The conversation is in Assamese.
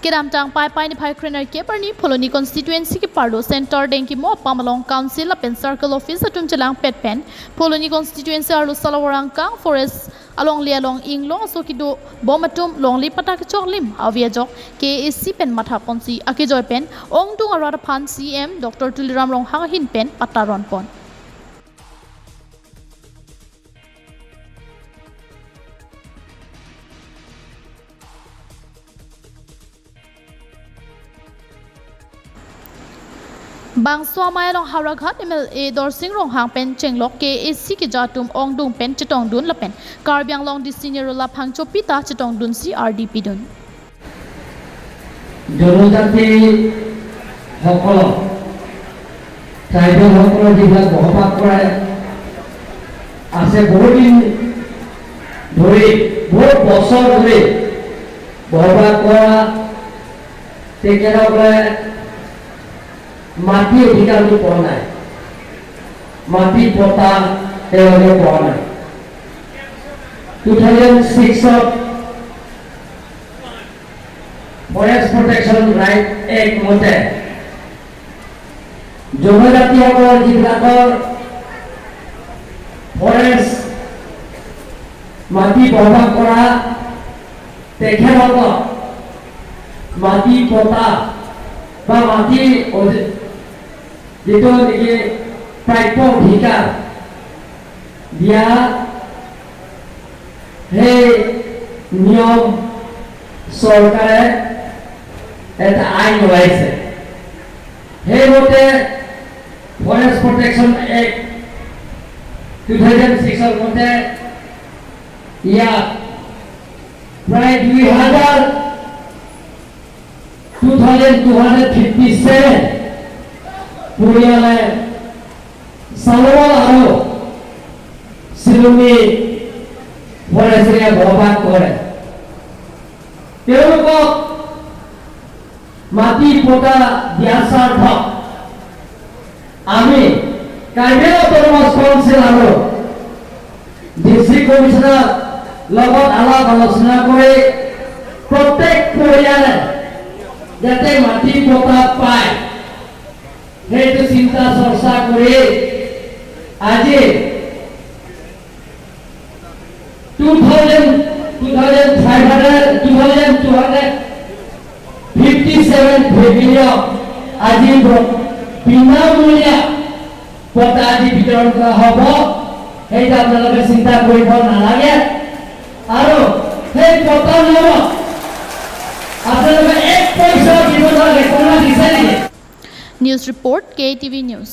Kedamtang pai ni pai krenar keparni Pholoni constituency ki parlo center denki mo pamalong council apen circle office atum chalang petpen Pholoni constituency arlo salawarang kang forest along lialong inglong sokido bomatum longli patak choklim avia jok KSC pen matha ponsi akejoy pen ongtung arara phan CM Dr. Tuliram Rong Hangahin pen pataron pon Bangswa Mayalong Haraghat MLA Dorsing Rong Hang Pen Chenglok KSC ki jatum ong dung pen chitong dun lapen Karbyang Long di senior lap hang chopita chitong dun si RDP dun জনজাতি সকল ট্রাইবেল সকল যিবিলাক বসবাস কৰে আছে বহুদিন ধৰি বহু বছৰ ধৰি বসবাস কৰা তেখেতসকলে মাটি অধিকাৰটো পোৱা নাই মাটি পটা তেওঁলোকে পোৱা নাই 2006 Forest Protection Right Act মতে জনজাতিসকলৰ যিবিলাকৰ ফৰেষ্ট মাটি বসবাস কৰা তেখেতসকলক মাটি পটা বা মাটি যেটো নেকি প্ৰাপ্য অধিকাৰ দিয়া সেই নিয়ম চৰকাৰে এটা আইন ওলাইছে সেইমতে ফৰেষ্ট প্ৰটেকশ্যন এক্ট 2006 মতে ইয়াত প্ৰায় 2257 পৰিয়ালে চালৱল আৰু চিলুমি ফৰেষ্টে বসবাস কৰে তেওঁলোকক মাটি পটা দিয়াৰ স্বাৰ্থত আমি কাৰ্বি অট'নমাছ কাউন্সিল আৰু ডিস্ট্ৰিক্ট কমিছনাৰ লগত আলাপ আলোচনা কৰি প্ৰত্যেক পৰিয়ালে যাতে মাটি পটা পায় সেইটো চিন্তা চৰ্চা কৰি আজি 2,257 ফেব্ৰুৱাৰী আজি বিনামূলীয়া পটা আজি বিতৰণ কৰা হ'ব সেইটো আপোনালোকে চিন্তা কৰিব নালাগে আৰু সেই পটা নামত আপোনালোকে এক পইচা দিব নালাগে কোনো দিছে নেকি News report KTV News